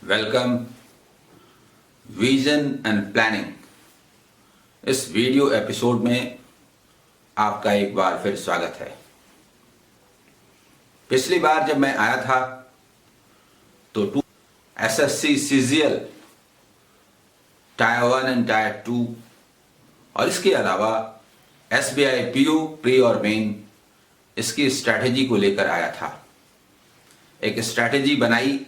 Welcome vision and planning. इस video episode में आपका एक बार फिर स्वागत है। पिछली बार जब मैं आया था तो SSC CGL tyre 1 and tyre 2 और इसके अलावा एसबीआई पीओ प्री और मेन इसकी स्ट्रैटेजी को लेकर आया था। एक स्ट्रैटेजी बनाई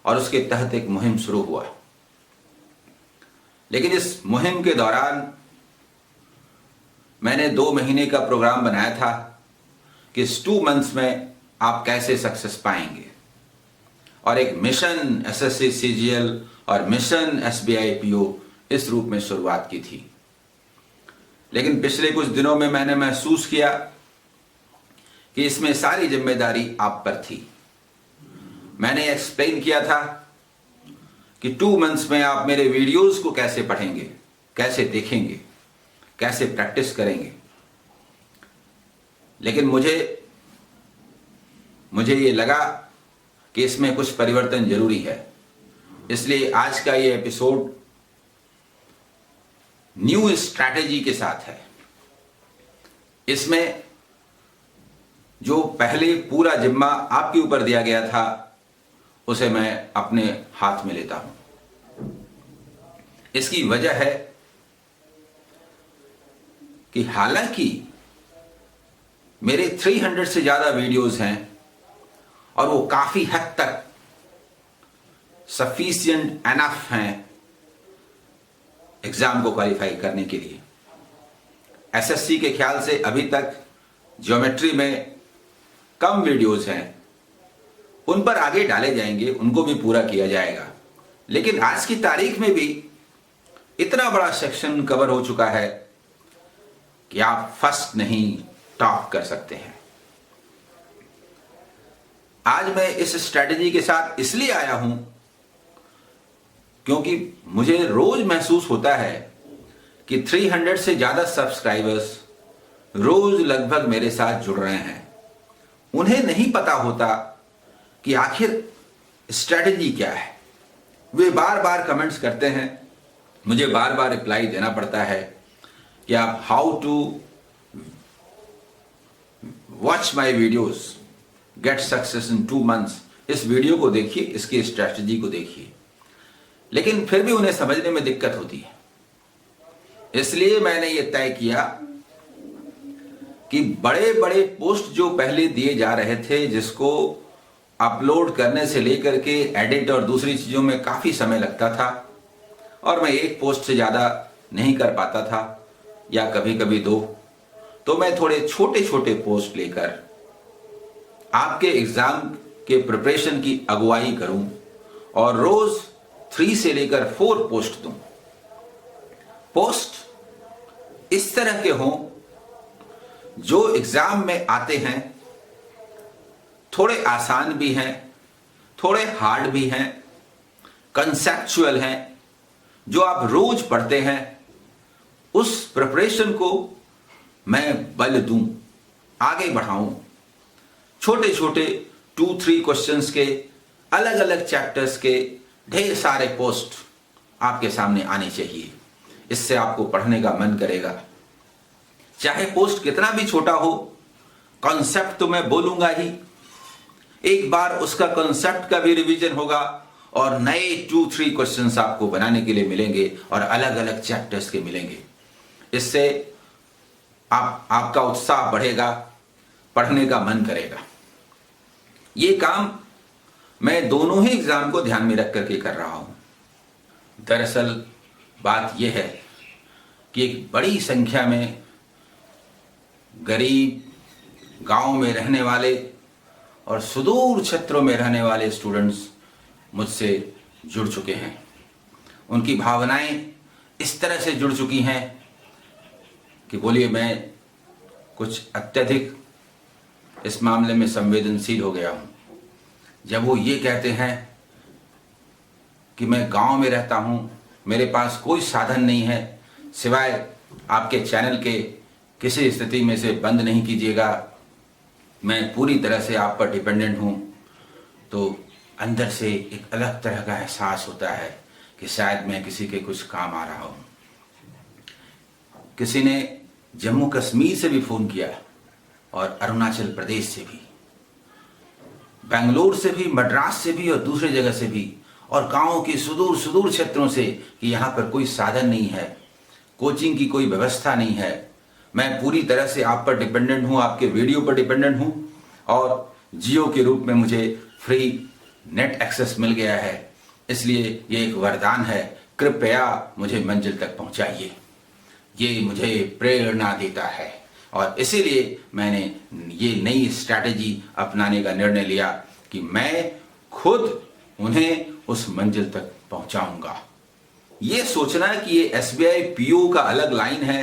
और उसके तहत एक मुहिम शुरू हुआ। लेकिन इस मुहिम के दौरान मैंने 2 महीने का प्रोग्राम बनाया था कि इस 2 मंथ्स में आप कैसे सक्सेस पाएंगे, और एक मिशन एसएससी सीजीएल और मिशन एसबीआई पीओ इस रूप में शुरुआत की थी। लेकिन पिछले कुछ दिनों में मैंने महसूस किया कि इसमें सारी जिम्मेदारी आप पर थी। मैंने एक्सप्लेन किया था कि 2 मंथ्स में आप मेरे वीडियोस को कैसे पढ़ेंगे, कैसे देखेंगे, कैसे प्रैक्टिस करेंगे। लेकिन मुझे ये लगा कि इसमें कुछ परिवर्तन जरूरी है। इसलिए आज का ये एपिसोड न्यू स्ट्रैटेजी के साथ है। इसमें जो पहले पूरा जिम्मा आपके ऊपर दिया गया था उसे मैं अपने हाथ में लेता हूं। इसकी वजह है कि हालांकि मेरे 300 से ज्यादा वीडियोस हैं और वो काफी हद तक सफिशिएंट एनफ हैं एग्जाम को क्वालिफाई करने के लिए। एसएससी के ख्याल से अभी तक ज्योमेट्री में कम वीडियोस हैं, उन पर आगे डाले जाएंगे, उनको भी पूरा किया जाएगा। लेकिन आज की तारीख में भी इतना बड़ा सेक्शन कवर हो चुका है कि आप फर्स्ट नहीं टॉप कर सकते हैं। आज मैं इस स्ट्रैटेजी के साथ इसलिए आया हूं क्योंकि मुझे रोज महसूस होता है कि 300 से ज्यादा सब्सक्राइबर्स रोज लगभग मेरे साथ जुड़ रहे हैं। उन्हें नहीं पता होता कि आखिर स्ट्रैटेजी क्या है। वे बार बार कमेंट्स करते हैं, मुझे बार बार रिप्लाई देना पड़ता है कि आप how to watch my videos get success in 2 months, इस वीडियो को देखिए, इसकी स्ट्रैटेजी को देखिए। लेकिन फिर भी उन्हें समझने में दिक्कत होती है। इसलिए मैंने ये तय किया कि बड़े बड़े पोस्ट जो पहले दिए जा रहे थे, जिसको अपलोड करने से लेकर के एडिट और दूसरी चीजों में काफी समय लगता था और मैं एक पोस्ट से ज्यादा नहीं कर पाता था या कभी कभी 2, तो मैं थोड़े छोटे छोटे पोस्ट लेकर आपके एग्जाम के प्रिपरेशन की अगुवाई करूं और रोज 3 से लेकर 4 पोस्ट दूं। पोस्ट इस तरह के हों जो एग्जाम में आते हैं, थोड़े आसान भी हैं, थोड़े हार्ड भी हैं, कंसेप्चुअल हैं, जो आप रोज पढ़ते हैं। उस प्रिपरेशन को मैं बल दूं, आगे बढ़ाऊं। छोटे छोटे 2-3 क्वेश्चंस के, अलग अलग चैप्टर्स के ढेर सारे पोस्ट आपके सामने आने चाहिए। इससे आपको पढ़ने का मन करेगा। चाहे पोस्ट कितना भी छोटा हो, कॉन्सेप्ट तो मैं बोलूंगा ही। एक बार उसका कॉन्सेप्ट का भी रिवीजन होगा और नए 2-3 क्वेश्चंस आपको बनाने के लिए मिलेंगे और अलग अलग चैप्टर्स के मिलेंगे। इससे आपका उत्साह बढ़ेगा, पढ़ने का मन करेगा। ये काम मैं दोनों ही एग्जाम को ध्यान में रख करके कर रहा हूं। दरअसल बात यह है कि एक बड़ी संख्या में गरीब, गांव में रहने वाले और सुदूर क्षेत्रों में रहने वाले स्टूडेंट्स मुझसे जुड़ चुके हैं। उनकी भावनाएं इस तरह से जुड़ चुकी हैं कि बोलिए मैं कुछ अत्यधिक इस मामले में संवेदनशील हो गया हूं। जब वो ये कहते हैं कि मैं गांव में रहता हूं, मेरे पास कोई साधन नहीं है सिवाय आपके चैनल के, किसी स्थिति में से बंद नहीं कीजिएगा, मैं पूरी तरह से आप पर डिपेंडेंट हूं, तो अंदर से एक अलग तरह का एहसास होता है कि शायद मैं किसी के कुछ काम आ रहा हूं। किसी ने जम्मू कश्मीर से भी फोन किया और अरुणाचल प्रदेश से भी, बेंगलोर से भी, मद्रास से भी और दूसरे जगह से भी, और गांवों के सुदूर सुदूर क्षेत्रों से कि यहाँ पर कोई साधन नहीं है, कोचिंग की कोई व्यवस्था नहीं है, मैं पूरी तरह से आप पर डिपेंडेंट हूँ, आपके वीडियो पर डिपेंडेंट हूँ, और जियो के रूप में मुझे फ्री नेट एक्सेस मिल गया है, इसलिए ये एक वरदान है, कृपया मुझे मंजिल तक पहुंचाइए। ये मुझे प्रेरणा देता है और इसीलिए मैंने ये नई स्ट्रैटेजी अपनाने का निर्णय लिया कि मैं खुद उन्हें उस मंजिल तक पहुंचाऊंगा। ये सोचना कि ये एसबीआई पीओ का अलग लाइन है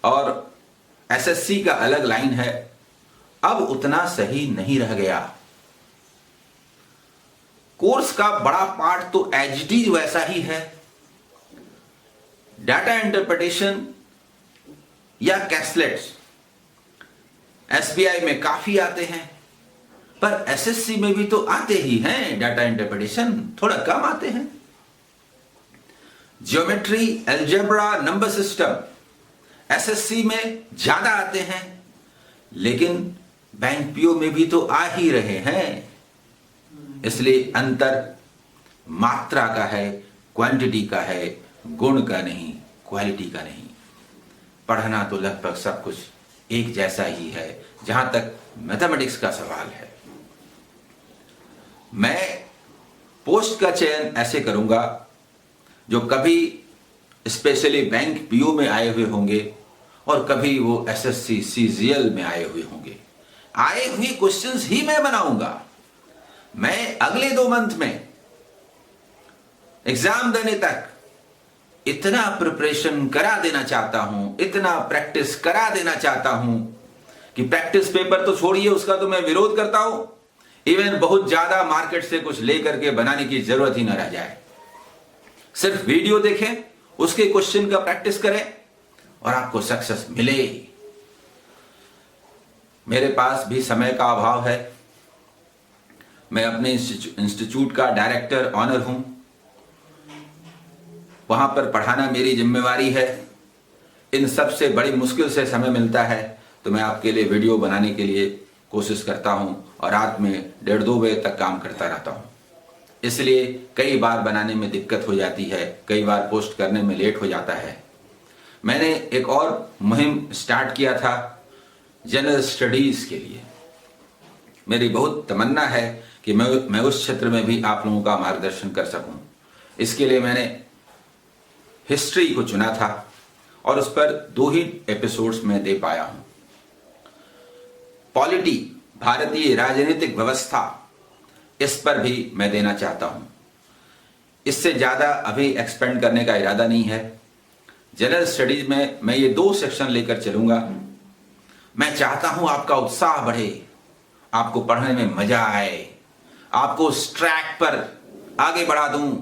और एसएससी का अलग लाइन है, अब उतना सही नहीं रह गया। कोर्स का बड़ा पार्ट तो एज इट इज वैसा ही है। डाटा इंटरप्रिटेशन या कैसलेट्स एसबीआई में काफी आते हैं, पर एसएससी में भी तो आते ही हैं। डाटा इंटरप्रिटेशन थोड़ा कम आते हैं। Geometry, algebra, number system SSC में ज्यादा आते हैं, लेकिन बैंक पीओ में भी तो आ ही रहे हैं। इसलिए अंतर मात्रा का है, क्वांटिटी का है, गुण का नहीं, क्वालिटी का नहीं। पढ़ना तो लगभग सब कुछ एक जैसा ही है जहां तक मैथमेटिक्स का सवाल है। मैं पोस्ट का चयन ऐसे करूंगा जो कभी स्पेशली बैंक पीओ में आए हुए होंगे और कभी वो एसएससी सीजीएल में आए हुए होंगे। आए हुए क्वेश्चंस ही मैं बनाऊंगा। मैं अगले 2 मंथ में एग्जाम देने तक इतना प्रिपरेशन करा देना चाहता हूं, इतना प्रैक्टिस करा देना चाहता हूं कि प्रैक्टिस पेपर तो छोड़िए, उसका तो मैं विरोध करता हूं। इवन बहुत ज्यादा मार्केट से कुछ लेकर के बनाने की जरूरत ही ना रह जाए। सिर्फ वीडियो देखें, उसके क्वेश्चन का प्रैक्टिस करें और आपको सक्सेस मिले। मेरे पास भी समय का अभाव है। मैं अपने इंस्टीट्यूट का डायरेक्टर ऑनर हूं, वहां पर पढ़ाना मेरी जिम्मेवारी है। इन सब से बड़ी मुश्किल से समय मिलता है तो मैं आपके लिए वीडियो बनाने के लिए कोशिश करता हूं और रात में 1:30-2 बजे तक काम करता रहता हूं। इसलिए कई बार बनाने में दिक्कत हो जाती है, कई बार पोस्ट करने में लेट हो जाता है। मैंने एक और मुहिम स्टार्ट किया था जनरल स्टडीज के लिए। मेरी बहुत तमन्ना है कि मैं उस क्षेत्र में भी आप लोगों का मार्गदर्शन कर सकूं। इसके लिए मैंने हिस्ट्री को चुना था और उस पर 2 ही एपिसोड्स में दे पाया हूं। पॉलिटी, भारतीय राजनीतिक व्यवस्था, इस पर भी मैं देना चाहता हूं। इससे ज्यादा अभी एक्सपेंड करने का इरादा नहीं है। जनरल स्टडीज में मैं ये 2 सेक्शन लेकर चलूंगा। मैं चाहता हूं आपका उत्साह बढ़े, आपको पढ़ने में मजा आए, आपको उस ट्रैक पर आगे बढ़ा दूं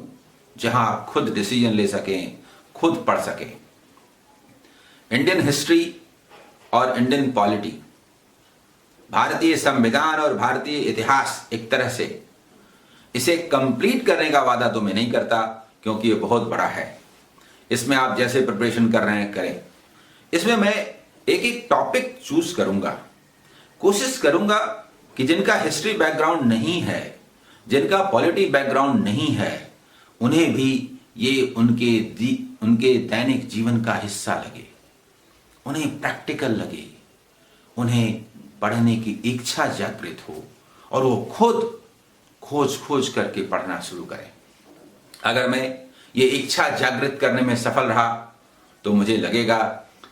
जहां आप खुद डिसीजन ले सकें, खुद पढ़ सकें। इंडियन हिस्ट्री और इंडियन पॉलिटी, भारतीय संविधान और भारतीय इतिहास, एक तरह से इसे कंप्लीट करने का वादा तो मैं नहीं करता क्योंकि ये बहुत बड़ा है। इसमें आप जैसे प्रिपरेशन कर रहे हैं करें। इसमें मैं एक एक टॉपिक चूज करूंगा। कोशिश करूंगा कि जिनका हिस्ट्री बैकग्राउंड नहीं है, जिनका पॉलिटी बैकग्राउंड नहीं है, उन्हें भी ये उनके दैनिक जीवन का हिस्सा लगे, उन्हें प्रैक्टिकल लगे, उन्हें पढ़ने की इच्छा जागृत हो और वो खुद खोज करके पढ़ना शुरू करें। अगर मैं ये इच्छा जागृत करने में सफल रहा तो मुझे लगेगा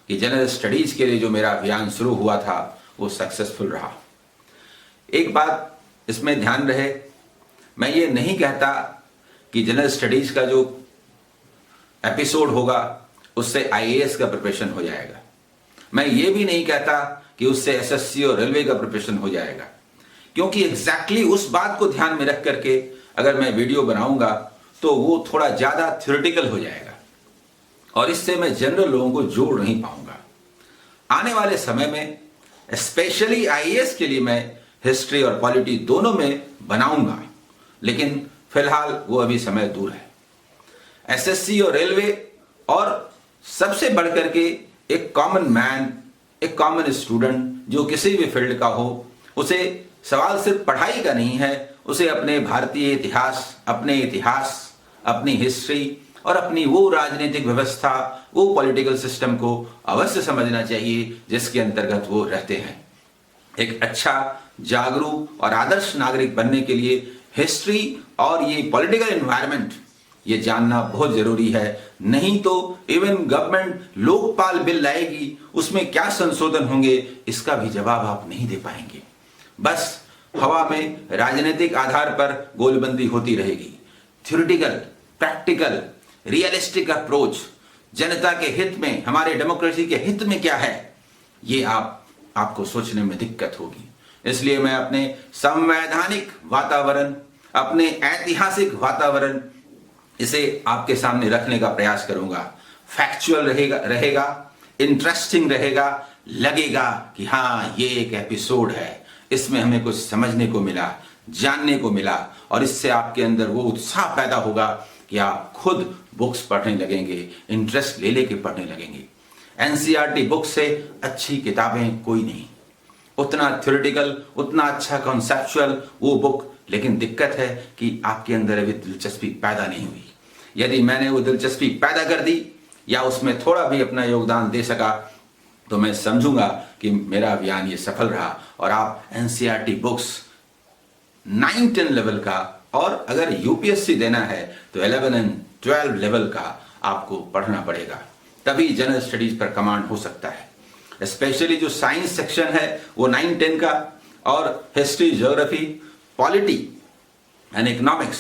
कि जनरल स्टडीज के लिए जो मेरा अभियान शुरू हुआ था वो सक्सेसफुल रहा। एक बात इसमें ध्यान रहे, मैं ये नहीं कहता कि जनरल स्टडीज का जो एपिसोड होगा उससे आईएएस का प्रिपरेशन हो जाएगा। मैं ये भी नहीं कहता कि उससे एसएससी और रेलवे का प्रिपरेशन हो जाएगा, क्योंकि एग्जैक्टली उस बात को ध्यान में रख करके अगर मैं वीडियो बनाऊंगा तो वो थोड़ा ज्यादा थ्योरेटिकल हो जाएगा और इससे मैं जनरल लोगों को जोड़ नहीं पाऊंगा। आने वाले समय में स्पेशली आईएएस के लिए मैं हिस्ट्री और पॉलिटी दोनों में बनाऊंगा, लेकिन फिलहाल वो अभी समय दूर है। एसएससी और रेलवे, और सबसे बढ़कर के एक कॉमन मैन, एक कॉमन स्टूडेंट जो किसी भी फील्ड का हो, उसे सवाल सिर्फ पढ़ाई का नहीं है, उसे अपने भारतीय इतिहास, अपनी हिस्ट्री और अपनी वो राजनीतिक व्यवस्था, वो पॉलिटिकल सिस्टम को अवश्य समझना चाहिए जिसके अंतर्गत वो रहते हैं। एक अच्छा, जागरूक और आदर्श नागरिक बनने के लिए हिस्ट्री और ये पॉलिटिकल एनवायरनमेंट ये जानना बहुत जरूरी है। नहीं तो इवन गवर्नमेंट लोकपाल बिल लाएगी, उसमें क्या संशोधन होंगे इसका भी जवाब आप नहीं दे पाएंगे। बस हवा में राजनीतिक आधार पर गोलबंदी होती रहेगी। थ्योरेटिकल, प्रैक्टिकल, रियलिस्टिक अप्रोच, जनता के हित में, हमारे डेमोक्रेसी के हित में क्या है, ये आपको सोचने में दिक्कत होगी। इसलिए मैं अपने संवैधानिक वातावरण, अपने ऐतिहासिक वातावरण, इसे आपके सामने रखने का प्रयास करूंगा। फैक्चुअल रहेगा, इंटरेस्टिंग रहेगा, लगेगा कि हाँ ये एक एपिसोड है, इसमें हमें कुछ समझने को मिला, जानने को मिला, और इससे आपके अंदर वो उत्साह पैदा होगा कि आप खुद बुक्स पढ़ने लगेंगे, इंटरेस्ट ले लेके पढ़ने लगेंगे। एनसीईआरटी बुक से अच्छी किताबें कोई नहीं, उतना थ्योरेटिकल, उतना अच्छा कॉन्सेप्चुअल वो बुक, लेकिन दिक्कत है कि आपके अंदर अभी दिलचस्पी पैदा नहीं हुई। यदि मैंने वो दिलचस्पी पैदा कर दी या उसमें थोड़ा भी अपना योगदान दे सका तो मैं समझूंगा कि मेरा अभियान ये सफल रहा। और आप एनसीईआरटी बुक्स 9-10 लेवल का, और अगर यूपीएससी देना है तो 11 और 12 लेवल का आपको पढ़ना पड़ेगा, तभी जनरल स्टडीज पर कमांड हो सकता है। स्पेशली जो साइंस सेक्शन है वो 9-10 का, और history, geography, polity and economics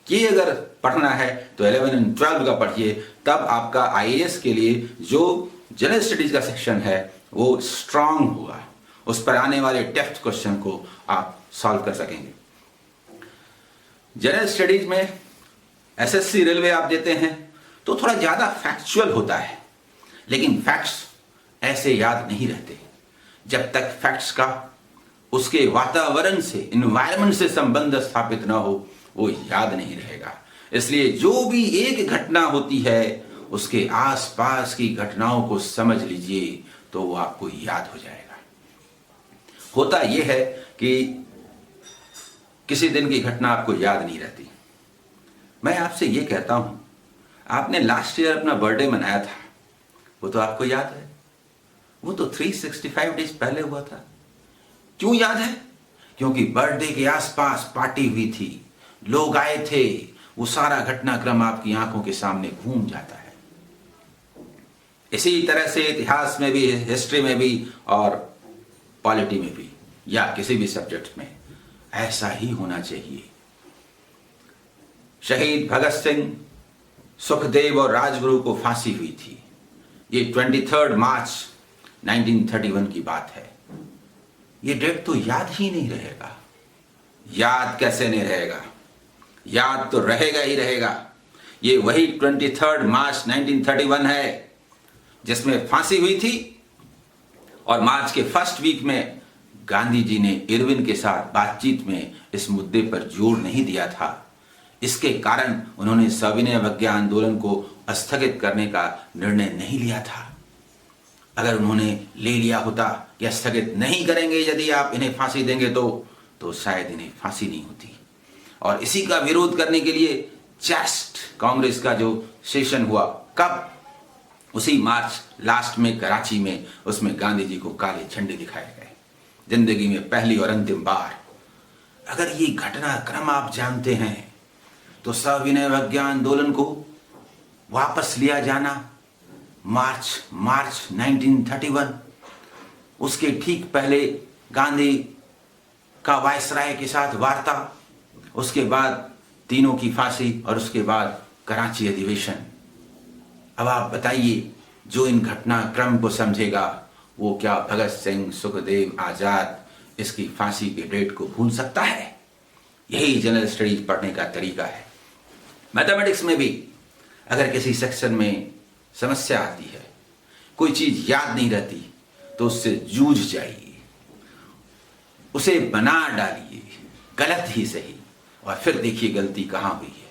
ये अगर पढ़ना है तो 11 और 12 का पढ़िए, तब आपका आईएएस के लिए जो जनरल स्टडीज का सेक्शन है वो स्ट्रांग होगा, उस पर आने वाले टेस्ट क्वेश्चन को आप सॉल्व कर सकेंगे। जनरल स्टडीज में एसएससी, रेलवे आप देते हैं तो थोड़ा ज्यादा फैक्चुअल होता है, लेकिन फैक्ट्स ऐसे याद नहीं रहते जब तक फैक्ट्स का उसके वातावरण से, इन्वायरमेंट से संबंध स्थापित ना हो, वो याद नहीं रहेगा। इसलिए जो भी एक घटना होती है उसके आसपास की घटनाओं को समझ लीजिए तो वो आपको याद हो जाएगा। होता यह है कि किसी दिन की घटना आपको याद नहीं रहती। मैं आपसे ये कहता हूं, आपने लास्ट ईयर अपना बर्थडे मनाया था, वो तो आपको याद है, वो तो 365 डेज पहले हुआ था। क्यों याद है? क्योंकि बर्थडे के आसपास पार्टी हुई थी, लोग आए थे, वो सारा घटनाक्रम आपकी आंखों के सामने घूम जाता है। इसी तरह से इतिहास में भी, हिस्ट्री में भी और पॉलिटी में भी, या किसी भी सब्जेक्ट में ऐसा ही होना चाहिए। शहीद भगत सिंह, सुखदेव और राजगुरु को फांसी हुई थी। ये 23 मार्च 1931 की बात है। ये डेट तो याद ही नहीं रहेगा। याद कैसे नहीं रहेगा? याद तो रहेगा ही रहेगा। ये वही 23 मार्च 1931 है जिसमें फांसी हुई थी, और मार्च के फर्स्ट वीक में गांधी जी ने इरविन के साथ बातचीत में इस मुद्दे पर जोर नहीं दिया था। इसके कारण उन्होंने सविनय अवज्ञा आंदोलन को स्थगित करने का निर्णय नहीं लिया था। अगर उन्होंने ले लिया होता कि स्थगित नहीं करेंगे यदि आप इन्हें फांसी देंगे तो शायद इन्हें फांसी नहीं होती। और इसी का विरोध करने के लिए चेस्ट कांग्रेस का जो सेशन हुआ, कब? उसी मार्च लास्ट में कराची में, उसमें गांधी जी को काले झंडे दिखाए गए, जिंदगी में पहली और अंतिम बार। अगर ये घटनाक्रम आप जानते हैं तो सविनय अवज्ञा आंदोलन को वापस लिया जाना, मार्च 1931, उसके ठीक पहले गांधी का वायसराय के साथ वार्ता, उसके बाद तीनों की फांसी, और उसके बाद कराची अधिवेशन। अब आप बताइए, जो इन घटनाक्रम को समझेगा वो क्या भगत सिंह, सुखदेव, आजाद इसकी फांसी के डेट को भूल सकता है? यही जनरल स्टडीज पढ़ने का तरीका है। मैथमेटिक्स में भी अगर किसी सेक्शन में समस्या आती है, कोई चीज याद नहीं रहती, तो उससे जूझ जाइए, उसे बना डालिए, गलत ही सही, और फिर देखिए गलती कहाँ हुई है।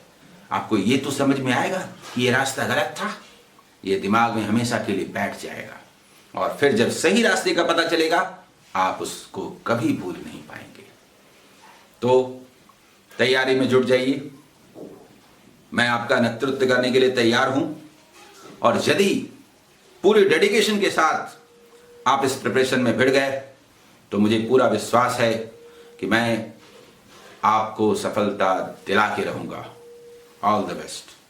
आपको ये तो समझ में आएगा कि ये रास्ता गलत था, ये दिमाग में हमेशा के लिए बैठ जाएगा, और फिर जब सही रास्ते का पता चलेगा आप उसको कभी भूल नहीं पाएंगे। तो तैयारी में जुट जाइए, मैं आपका नेतृत्व करने के लिए तैयार हूं, और यदि पूरी डेडिकेशन के साथ आप इस प्रिपरेशन में भिड़ गए तो मुझे पूरा विश्वास है कि मैं आपको सफलता दिला के रहूंगा। All the best.